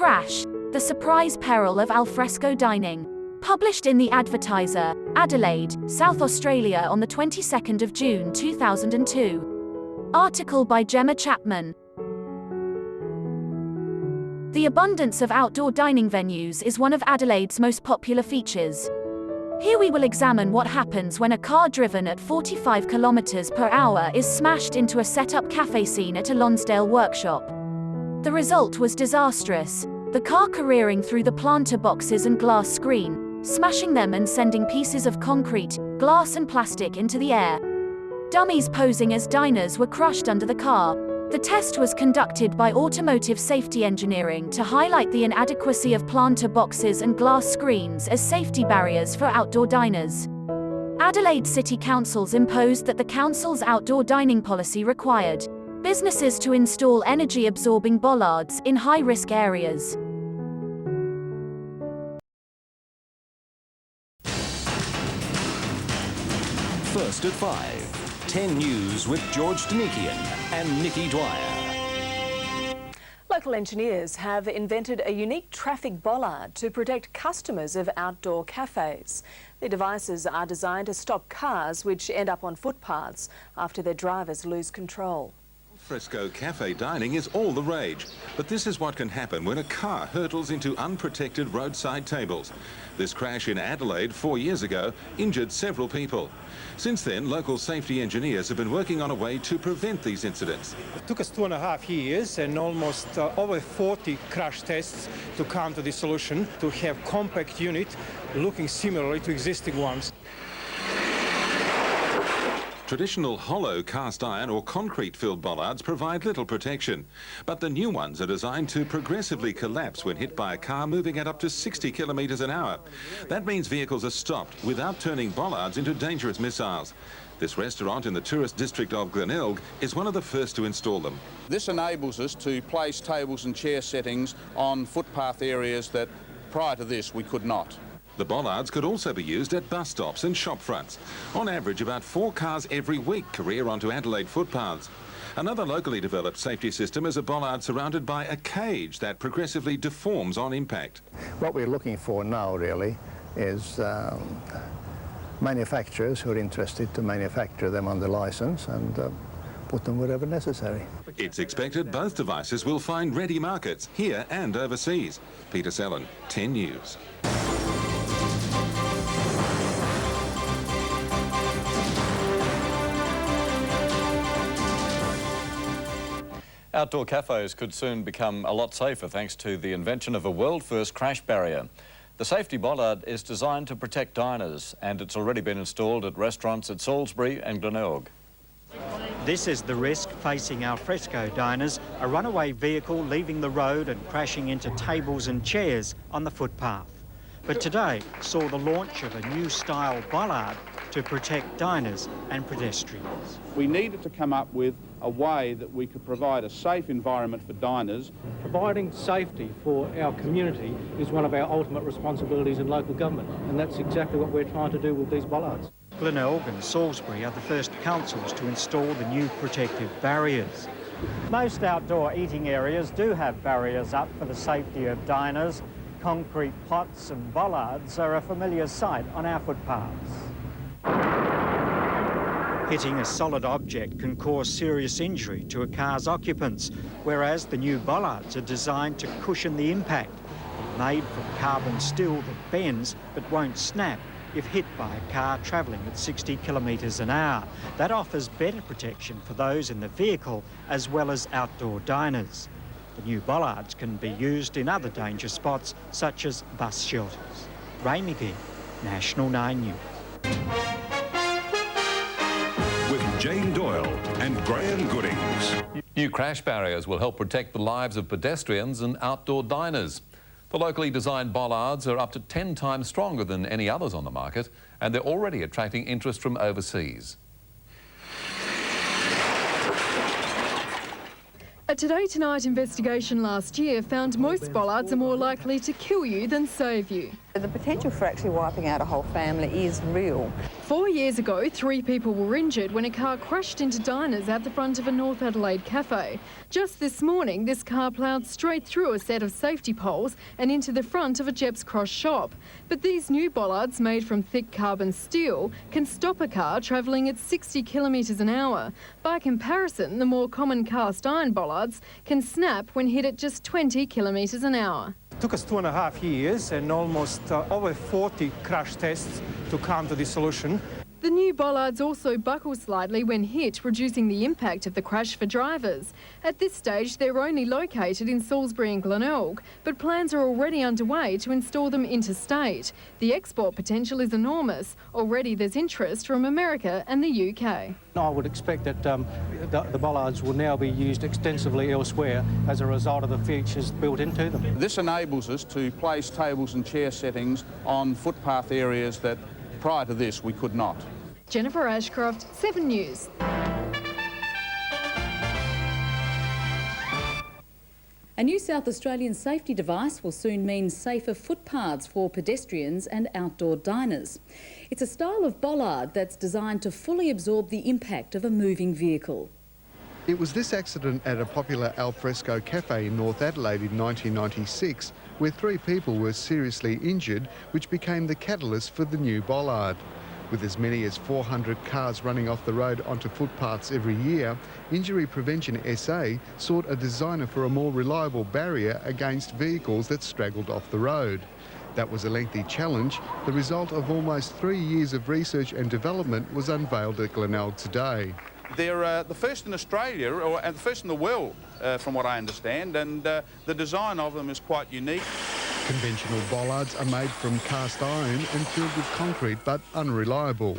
Crash, the surprise peril of alfresco dining. Published in the Advertiser, Adelaide, South Australia on the 22nd of June 2002. Article by Gemma Chapman. The abundance of outdoor dining venues is one of Adelaide's most popular features. Here we will examine what happens when a car driven at 45 km/h is smashed into a set-up cafe scene at a Lonsdale workshop. The result was disastrous, the car careering through the planter boxes and glass screen, smashing them and sending pieces of concrete, glass and plastic into the air. Dummies posing as diners were crushed under the car. The test was conducted by Automotive Safety Engineering to highlight the inadequacy of planter boxes and glass screens as safety barriers for outdoor diners. Adelaide City Councils imposed that the council's outdoor dining policy required businesses to install energy-absorbing bollards in high-risk areas. First at 5. 10 News with George Denikian and Nikki Dwyer. Local engineers have invented a unique traffic bollard to protect customers of outdoor cafes. The devices are designed to stop cars which end up on footpaths after their drivers lose control. Alfresco cafe dining is all the rage, but this is what can happen when a car hurtles into unprotected roadside tables. This crash in Adelaide 4 years ago injured several people. Since then, local safety engineers have been working on a way to prevent these incidents. It took us 2.5 years and almost over 40 crash tests to come to the solution to have compact unit looking similarly to existing ones. Traditional hollow cast iron or concrete-filled bollards provide little protection, but the new ones are designed to progressively collapse when hit by a car moving at up to 60 kilometres an hour. That means vehicles are stopped without turning bollards into dangerous missiles. This restaurant in the tourist district of Glenelg is one of the first to install them. This enables us to place tables and chair settings on footpath areas that prior to this we could not. The bollards could also be used at bus stops and shop fronts. On average, about 4 cars every week career onto Adelaide footpaths. Another locally developed safety system is a bollard surrounded by a cage that progressively deforms on impact. What we're looking for now really is manufacturers who are interested to manufacture them under license and put them wherever necessary. It's expected both devices will find ready markets here and overseas. Peter Sellen, 10 News. Outdoor cafes could soon become a lot safer thanks to the invention of a world-first crash barrier. The safety bollard is designed to protect diners, and it's already been installed at restaurants at Salisbury and Glenelg. This is the risk facing alfresco diners, a runaway vehicle leaving the road and crashing into tables and chairs on the footpath. But today saw the launch of a new style bollard to protect diners and pedestrians. We needed to come up with a way that we could provide a safe environment for diners. Providing safety for our community is one of our ultimate responsibilities in local government, and that's exactly what we're trying to do with these bollards. Glenelg and Salisbury are the first councils to install the new protective barriers. Most outdoor eating areas do have barriers up for the safety of diners. Concrete pots and bollards are a familiar sight on our footpaths. Hitting a solid object can cause serious injury to a car's occupants, whereas the new bollards are designed to cushion the impact. Made from carbon steel that bends but won't snap if hit by a car travelling at 60 kilometres an hour. That offers better protection for those in the vehicle as well as outdoor diners. The new bollards can be used in other danger spots such as bus shelters. Ray McGee, National 9 News. With Jane Doyle and Graham Goodings. New crash barriers will help protect the lives of pedestrians and outdoor diners. The locally designed bollards are up to 10 times stronger than any others on the market, and they're already attracting interest from overseas. A Today Tonight investigation last year found most bollards are more likely to kill you than save you. The potential for actually wiping out a whole family is real. 4 years ago, 3 people were injured when a car crashed into diners at the front of a North Adelaide cafe. Just this morning, this car ploughed straight through a set of safety poles and into the front of a Jeps Cross shop. But these new bollards, made from thick carbon steel, can stop a car travelling at 60 kilometres an hour. By comparison, the more common cast iron bollards can snap when hit at just 20 kilometres an hour. It took us 2.5 years and almost over 40 crash tests to come to this solution. The new bollards also buckle slightly when hit, reducing the impact of the crash for drivers. At this stage, they're only located in Salisbury and Glenelg, but plans are already underway to install them interstate. The export potential is enormous. Already there's interest from America and the UK. I would expect that the bollards will now be used extensively elsewhere as a result of the features built into them. This enables us to place tables and chair settings on footpath areas that prior to this we could not. Jennifer Ashcroft, 7 News. A new South Australian safety device will soon mean safer footpaths for pedestrians and outdoor diners. It's a style of bollard that's designed to fully absorb the impact of a moving vehicle. It was this accident at a popular alfresco cafe in North Adelaide in 1996 where 3 people were seriously injured, which became the catalyst for the new bollard. With as many as 400 cars running off the road onto footpaths every year, Injury Prevention SA sought a designer for a more reliable barrier against vehicles that straggled off the road. That was a lengthy challenge. The result of almost 3 years of research and development was unveiled at Glenelg today. They're the first in Australia, or the first in the world, from what I understand, and the design of them is quite unique. Conventional bollards are made from cast iron and filled with concrete, but unreliable.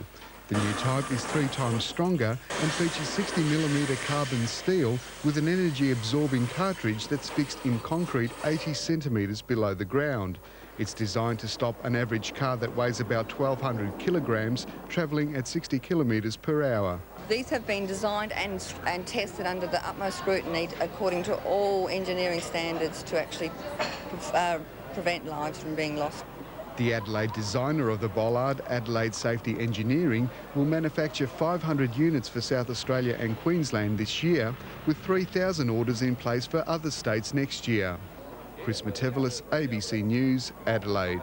The new type is 3 times stronger and features 60mm carbon steel with an energy-absorbing cartridge that's fixed in concrete 80 centimetres below the ground. It's designed to stop an average car that weighs about 1,200 kilograms, travelling at 60 kilometres per hour. These have been designed and tested under the utmost scrutiny according to all engineering standards to actually prevent lives from being lost. The Adelaide designer of the bollard, Adelaide Safety Engineering, will manufacture 500 units for South Australia and Queensland this year, with 3,000 orders in place for other states next year. Chris Matevelis, ABC News, Adelaide.